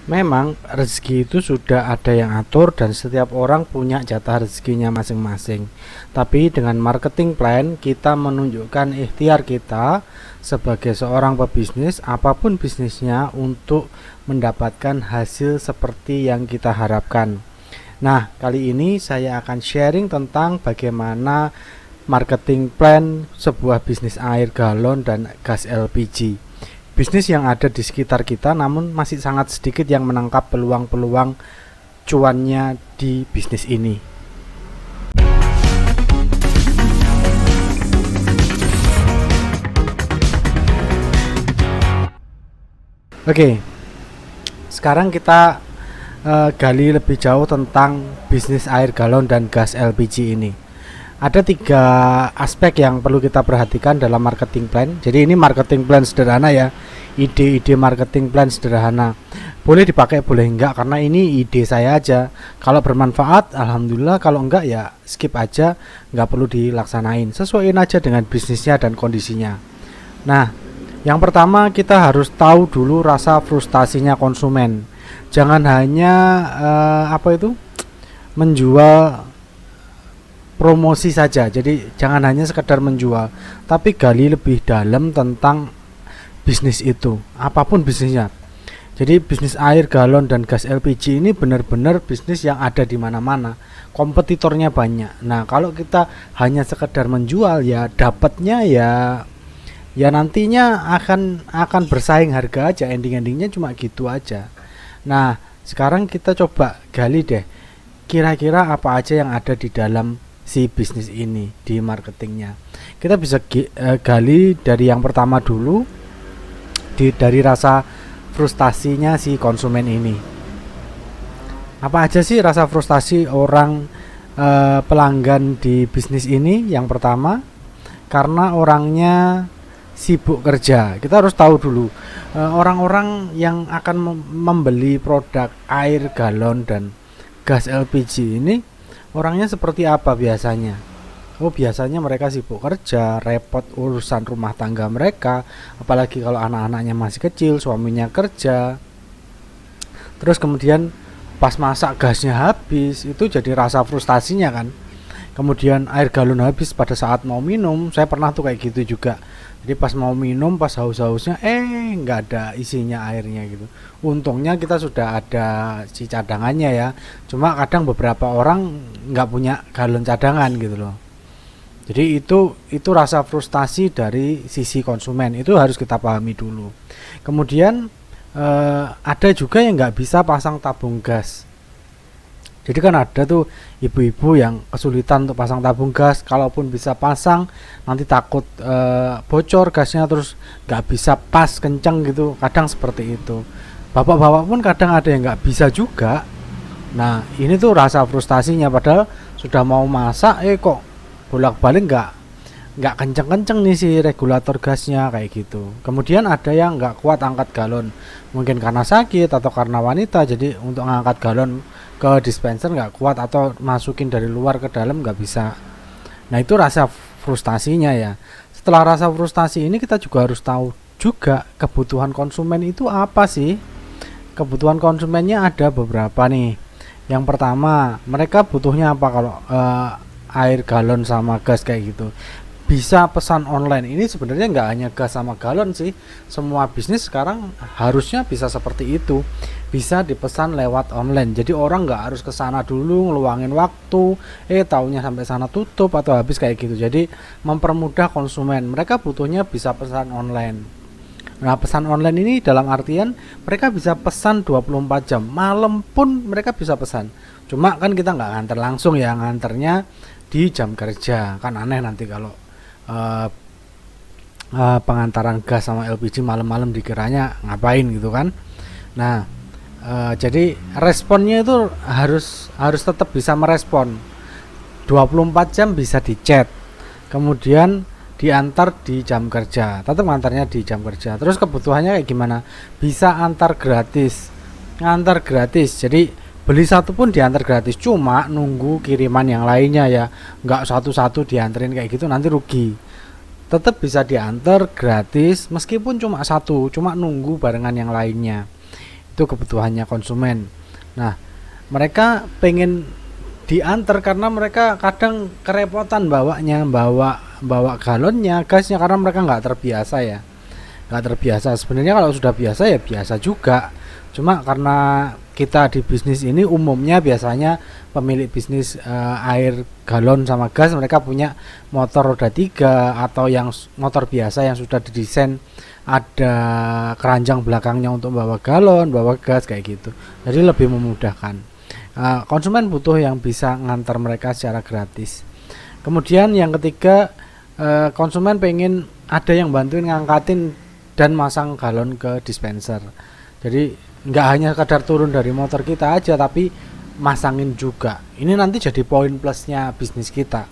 Memang rezeki itu sudah ada yang atur dan setiap orang punya jatah rezekinya masing-masing. Tapi dengan marketing plan kita menunjukkan ikhtiar kita sebagai seorang pebisnis apapun bisnisnya untuk mendapatkan hasil seperti yang kita harapkan. Nah, kali ini saya akan sharing tentang bagaimana marketing plan sebuah bisnis air galon dan gas LPG. Bisnis yang ada di sekitar kita namun masih sangat sedikit yang menangkap peluang-peluang cuannya di bisnis ini. Oke, sekarang kita gali lebih jauh tentang bisnis air galon dan gas LPG ini. Ada tiga aspek yang perlu kita perhatikan dalam marketing plan. Jadi ini marketing plan sederhana ya, ide-ide marketing plan sederhana. Boleh dipakai, boleh enggak, karena ini ide saya aja. Kalau bermanfaat, alhamdulillah. Kalau enggak ya skip aja, enggak perlu dilaksanain. Sesuaiin aja dengan bisnisnya dan kondisinya. Nah, yang pertama kita harus tahu dulu rasa frustasinya konsumen. Jangan hanya menjual promosi saja. Jadi jangan hanya sekedar menjual, tapi gali lebih dalam tentang bisnis itu, apapun bisnisnya. Jadi bisnis air galon dan gas LPG ini benar-benar bisnis yang ada di mana-mana. Kompetitornya banyak. Nah, kalau kita hanya sekedar menjual ya dapatnya ya nantinya akan bersaing harga aja, ending-endingnya cuma gitu aja. Nah, sekarang kita coba gali deh. Kira-kira apa aja yang ada di dalam si bisnis ini di marketingnya. Kita bisa gali dari yang pertama dulu, dari rasa frustasinya si konsumen ini. Apa aja sih rasa frustasi orang pelanggan di bisnis ini? Yang pertama, karena orangnya sibuk kerja. Kita harus tahu dulu orang-orang yang akan membeli produk air galon dan gas LPG ini orangnya seperti apa biasanya? Oh, biasanya mereka sibuk kerja, repot urusan rumah tangga mereka, apalagi kalau anak-anaknya masih kecil, suaminya kerja. Terus kemudian pas masak gasnya habis, itu jadi rasa frustasinya kan. Kemudian air galon habis pada saat mau minum, saya pernah tuh kayak gitu juga. Jadi pas mau minum, pas haus-hausnya, nggak ada isinya airnya gitu. Untungnya kita sudah ada si cadangannya ya. Cuma kadang beberapa orang nggak punya galon cadangan gitu loh. Jadi itu rasa frustasi dari sisi konsumen, itu harus kita pahami dulu. Kemudian ada juga yang nggak bisa pasang tabung gas. Jadi kan ada tuh ibu-ibu yang kesulitan untuk pasang tabung gas, kalaupun bisa pasang nanti takut bocor gasnya, terus nggak bisa pas kenceng gitu, kadang seperti itu. Bapak-bapak pun kadang ada yang nggak bisa juga. Nah, ini tuh rasa frustasinya, padahal sudah mau masak kok bolak-balik nggak kenceng-kenceng nih si regulator gasnya kayak gitu. Kemudian ada yang nggak kuat angkat galon, mungkin karena sakit atau karena wanita, jadi untuk ngangkat galon ke dispenser nggak kuat atau masukin dari luar ke dalam nggak bisa. Nah, itu rasa frustasinya ya. Setelah rasa frustasi ini kita juga harus tahu juga kebutuhan konsumen itu apa sih. Kebutuhan konsumennya ada beberapa nih. Yang pertama, mereka butuhnya apa kalau air galon sama gas kayak gitu. Bisa pesan online. Ini sebenarnya nggak hanya gas sama galon sih, semua bisnis sekarang harusnya bisa seperti itu, bisa dipesan lewat online. Jadi orang nggak harus ke sana dulu ngeluangin waktu, taunya sampai sana tutup atau habis kayak gitu. Jadi mempermudah konsumen, mereka butuhnya bisa pesan online. Nah, pesan online ini dalam artian mereka bisa pesan 24 jam, malam pun mereka bisa pesan. Cuma kan kita nggak nganter langsung ya, nganternya di jam kerja, kan aneh nanti kalau pengantaran gas sama LPG malam-malam, dikiranya ngapain gitu kan. Nah, jadi responnya itu harus tetap bisa merespon 24 jam, bisa di chat, kemudian diantar di jam kerja, tetap ngantarnya di jam kerja. Terus kebutuhannya kayak gimana? Bisa antar gratis, ngantar gratis, jadi beli satu pun diantar gratis, cuma nunggu kiriman yang lainnya ya, nggak satu-satu dianterin kayak gitu, nanti rugi. Tetap bisa diantar gratis meskipun cuma satu, cuma nunggu barengan yang lainnya. Itu kebutuhannya konsumen. Nah, mereka pengen diantar karena mereka kadang kerepotan bawa galonnya, gasnya, karena mereka nggak terbiasa ya. Nggak terbiasa. Sebenarnya kalau sudah biasa ya biasa juga. Cuma karena kita di bisnis ini umumnya biasanya pemilik bisnis air galon sama gas, mereka punya motor roda 3 atau yang motor biasa yang sudah didesain ada keranjang belakangnya untuk bawa galon, bawa gas kayak gitu. Jadi lebih memudahkan. Konsumen butuh yang bisa ngantar mereka secara gratis. Kemudian yang ketiga, konsumen pengen ada yang bantuin ngangkatin dan masang galon ke dispenser. Jadi nggak hanya kadar turun dari motor kita aja, tapi masangin juga. Ini nanti jadi poin plusnya bisnis kita.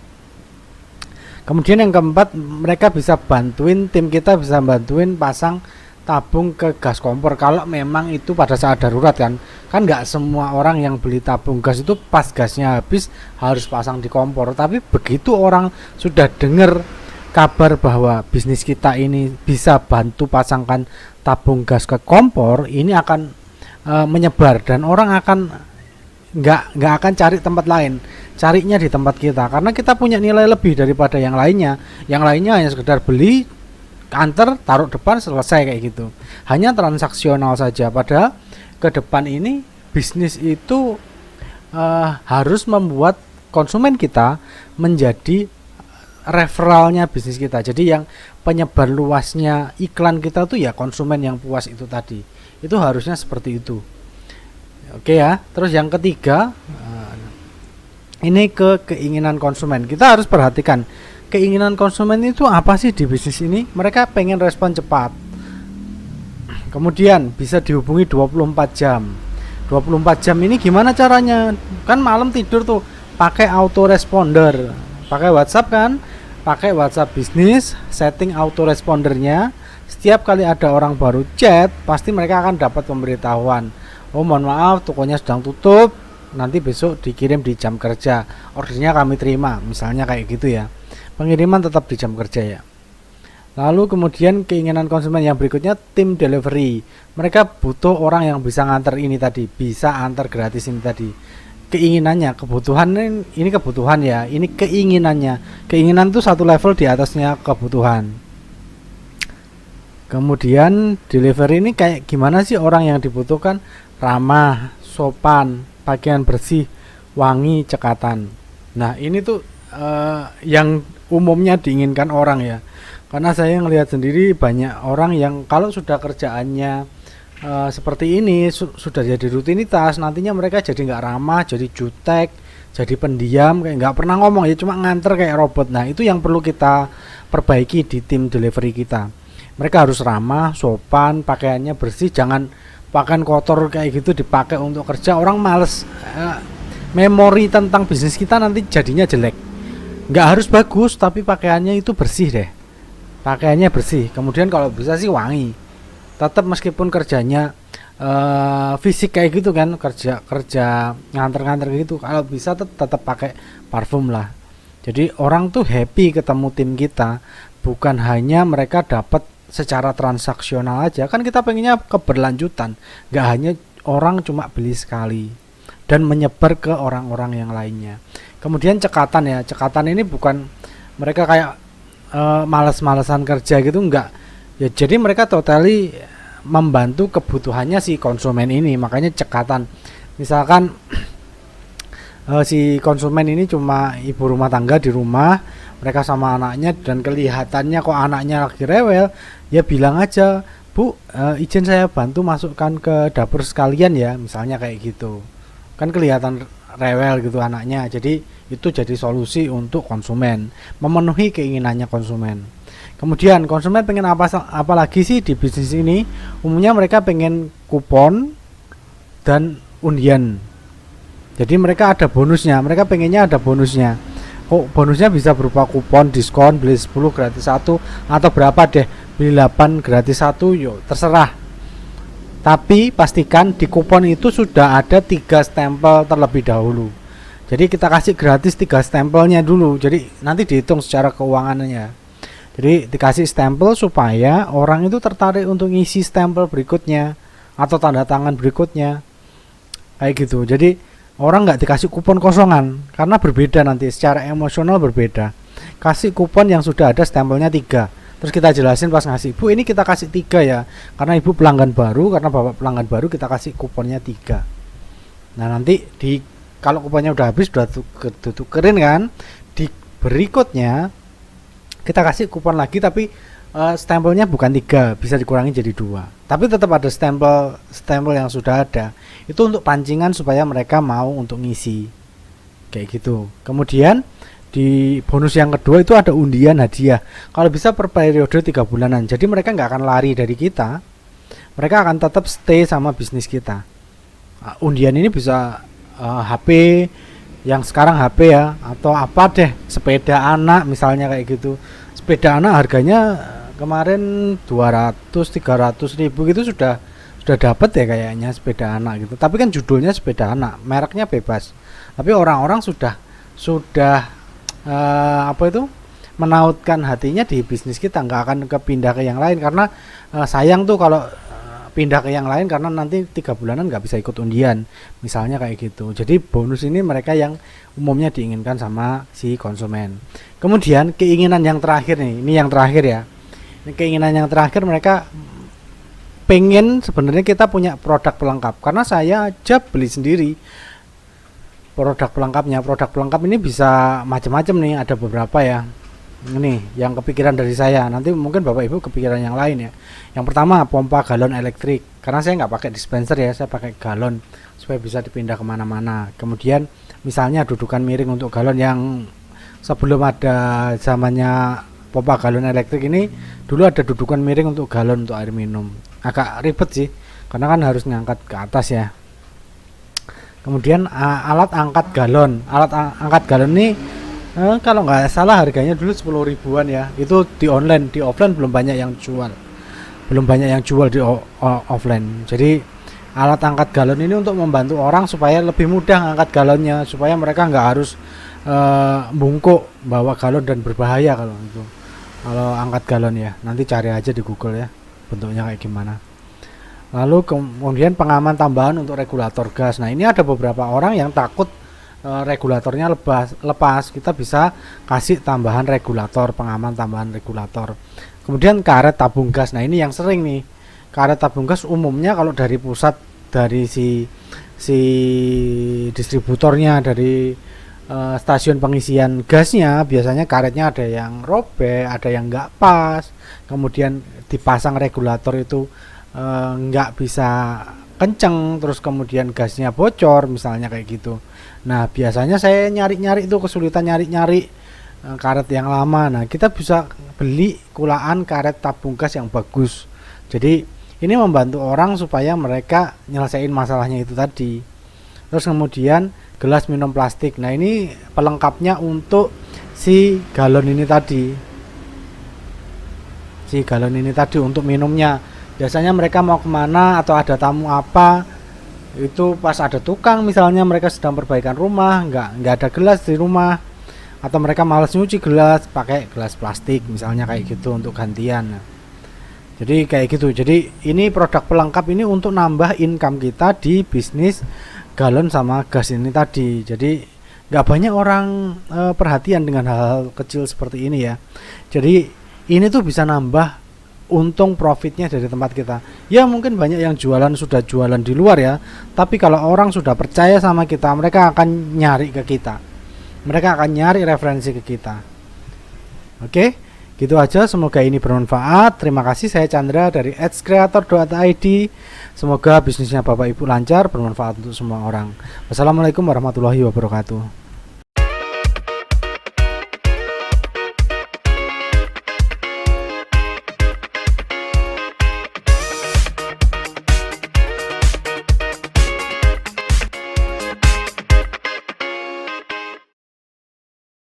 Kemudian yang keempat, mereka bisa bantuin, tim kita bisa bantuin pasang tabung ke gas kompor kalau memang itu pada saat darurat kan nggak semua orang yang beli tabung gas itu pas gasnya habis harus pasang di kompor. Tapi begitu orang sudah dengar kabar bahwa bisnis kita ini bisa bantu pasangkan tabung gas ke kompor, ini akan menyebar dan orang akan nggak akan cari tempat lain, carinya di tempat kita karena kita punya nilai lebih daripada yang lainnya. Yang lainnya hanya sekedar beli, antar, taruh depan, selesai kayak gitu, hanya transaksional saja. Padahal ke depan ini bisnis itu harus membuat konsumen kita menjadi referralnya bisnis kita. Jadi yang penyebar luasnya iklan kita tuh ya konsumen yang puas itu tadi. Itu harusnya seperti itu. Oke ya. Terus yang ketiga, ini keinginan konsumen. Kita harus perhatikan keinginan konsumen itu apa sih di bisnis ini. Mereka pengen respon cepat, kemudian bisa dihubungi 24 jam. 24 jam ini gimana caranya? Kan malam tidur tuh pakai autoresponder, pakai WhatsApp kan, pakai WhatsApp bisnis, setting autorespondernya. Setiap kali ada orang baru chat, pasti mereka akan dapat pemberitahuan. Oh mohon maaf, tokonya sedang tutup, nanti besok dikirim di jam kerja, ordernya kami terima, misalnya kayak gitu ya. Pengiriman tetap di jam kerja ya. Lalu kemudian keinginan konsumen yang berikutnya, tim delivery. Mereka butuh orang yang bisa nganter ini tadi, bisa antar gratis ini tadi. Keinginannya, kebutuhan ini kebutuhan ya, ini keinginannya. Keinginan itu satu level di atasnya kebutuhan. Kemudian delivery ini kayak gimana sih orang yang dibutuhkan? Ramah, sopan, pakaian bersih, wangi, cekatan. Nah ini tuh yang umumnya diinginkan orang ya. Karena saya ngelihat sendiri banyak orang yang kalau sudah kerjaannya seperti ini sudah jadi rutinitas, nantinya mereka jadi nggak ramah, jadi jutek, jadi pendiam, kayak nggak pernah ngomong ya, cuma nganter kayak robot. Nah itu yang perlu kita perbaiki di tim delivery kita. Mereka harus ramah, sopan, pakaiannya bersih, jangan pakaian kotor kayak gitu dipakai untuk kerja, orang males. Memori tentang bisnis kita nanti jadinya jelek. Nggak harus bagus, tapi pakaiannya itu bersih deh. Pakaiannya bersih, kemudian kalau bisa sih wangi. Tetap meskipun kerjanya fisik kayak gitu kan, kerja nganter-nganter gitu, kalau bisa tetap pakai parfum lah. Jadi orang tuh happy ketemu tim kita, bukan hanya mereka dapat secara transaksional aja, kan kita pengennya keberlanjutan, nggak hanya orang cuma beli sekali dan menyebar ke orang-orang yang lainnya. Kemudian cekatan ya, cekatan ini bukan mereka kayak males-malesan kerja gitu, enggak ya, jadi mereka totally membantu kebutuhannya si konsumen ini, makanya cekatan. Misalkan si konsumen ini cuma ibu rumah tangga di rumah, mereka sama anaknya, dan kelihatannya kok anaknya lagi rewel, ya bilang aja, Bu, izin saya bantu masukkan ke dapur sekalian ya, misalnya kayak gitu. Kan kelihatan rewel gitu anaknya, jadi itu jadi solusi untuk konsumen, memenuhi keinginannya konsumen. Kemudian konsumen pengen apa lagi sih di bisnis ini? Umumnya mereka pengen kupon dan undian. Jadi mereka ada bonusnya, mereka pengennya ada bonusnya. Kok bonusnya bisa berupa kupon, diskon, beli 10 gratis 1, atau berapa deh, beli 8 gratis 1, yuk terserah. Tapi pastikan di kupon itu sudah ada 3 stempel terlebih dahulu. Jadi kita kasih gratis 3 stempelnya dulu, jadi nanti dihitung secara keuangannya. Jadi dikasih stempel supaya orang itu tertarik untuk ngisi stempel berikutnya. atau tanda tangan berikutnya kayak gitu. Jadi orang nggak dikasih kupon kosongan karena berbeda, nanti secara emosional berbeda. Kasih kupon yang sudah ada stempelnya 3, terus kita jelasin pas ngasih, Bu ini kita kasih 3 ya karena ibu pelanggan baru, karena bapak pelanggan baru, kita kasih kuponnya 3. Nah nanti kalau kuponnya udah habis, udah tukerin kan, di berikutnya kita kasih kupon lagi, tapi stempelnya bukan 3, bisa dikurangi jadi 2, tapi tetap ada stempel yang sudah ada. Itu untuk pancingan supaya mereka mau untuk ngisi kayak gitu. Kemudian di bonus yang kedua itu ada undian hadiah, kalau bisa per periode 3 bulanan. Jadi mereka nggak akan lari dari kita, mereka akan tetap stay sama bisnis kita. Undian ini bisa HP yang sekarang HP ya, atau apa deh, sepeda anak misalnya kayak gitu. Sepeda anak harganya kemarin 200-300 ribu gitu sudah dapat ya kayaknya, sepeda anak gitu. Tapi kan judulnya sepeda anak, mereknya bebas. Tapi orang-orang sudah menautkan hatinya di bisnis kita, nggak akan kepindah ke yang lain, karena sayang tuh kalau pindah ke yang lain karena nanti 3 bulanan nggak bisa ikut undian misalnya kayak gitu. Jadi bonus ini mereka yang umumnya diinginkan sama si konsumen. Kemudian keinginan yang terakhir nih, ini yang terakhir ya, ini keinginan yang terakhir, mereka pengen sebenarnya kita punya produk pelengkap, karena saya aja beli sendiri produk pelengkapnya. Produk pelengkap ini bisa macam-macam nih, ada beberapa ya. Ini yang kepikiran dari saya, nanti mungkin bapak ibu kepikiran yang lain ya. Yang pertama pompa galon elektrik, karena saya nggak pakai dispenser ya, saya pakai galon supaya bisa dipindah kemana-mana. Kemudian misalnya dudukan miring untuk galon, yang sebelum ada zamannya pompa galon elektrik ini, dulu ada dudukan miring untuk galon untuk air minum. Agak ribet sih, karena kan harus ngangkat ke atas ya. Kemudian alat angkat galon, angkat galon ini kalau nggak salah harganya dulu 10 ribuan ya. Itu di online, di offline belum banyak yang jual, di offline. Jadi alat angkat galon ini untuk membantu orang supaya lebih mudah angkat galonnya, supaya mereka nggak harus bungkuk bawa galon dan berbahaya kalau itu. Kalau angkat galon ya, nanti cari aja di Google ya bentuknya kayak gimana. Lalu kemudian pengaman tambahan untuk regulator gas. Nah ini ada beberapa orang yang takut regulatornya lepas, kita bisa kasih tambahan regulator, pengaman tambahan regulator. Kemudian karet tabung gas. Nah ini yang sering nih, karet tabung gas umumnya kalau dari pusat, dari si distributornya, dari stasiun pengisian gasnya, biasanya karetnya ada yang robek, ada yang nggak pas, kemudian dipasang regulator itu nggak bisa kenceng, terus kemudian gasnya bocor misalnya kayak gitu. Nah biasanya saya nyari-nyari itu, kesulitan nyari-nyari karet yang lama. Nah kita bisa beli kulaan karet tabung gas yang bagus. Jadi ini membantu orang supaya mereka nyelesain masalahnya itu tadi. Terus kemudian gelas minum plastik. Nah ini pelengkapnya untuk si galon ini tadi, untuk minumnya. Biasanya mereka mau kemana atau ada tamu apa, itu pas ada tukang misalnya, mereka sedang perbaikan rumah, nggak ada gelas di rumah, atau mereka malas nyuci gelas, pakai gelas plastik misalnya kayak gitu untuk gantian. Jadi kayak gitu. Jadi ini produk pelengkap ini untuk nambah income kita di bisnis galon sama gas ini tadi. Jadi nggak banyak orang perhatian dengan hal-hal kecil seperti ini ya. Jadi ini tuh bisa nambah untung profitnya dari tempat kita. Ya mungkin banyak yang sudah jualan di luar ya, tapi kalau orang sudah percaya sama kita, mereka akan nyari ke kita, mereka akan nyari referensi ke kita. Oke, gitu aja, semoga ini bermanfaat. Terima kasih, saya Chandra dari adscreator.id. Semoga bisnisnya Bapak Ibu lancar, bermanfaat untuk semua orang. Wassalamualaikum warahmatullahi wabarakatuh.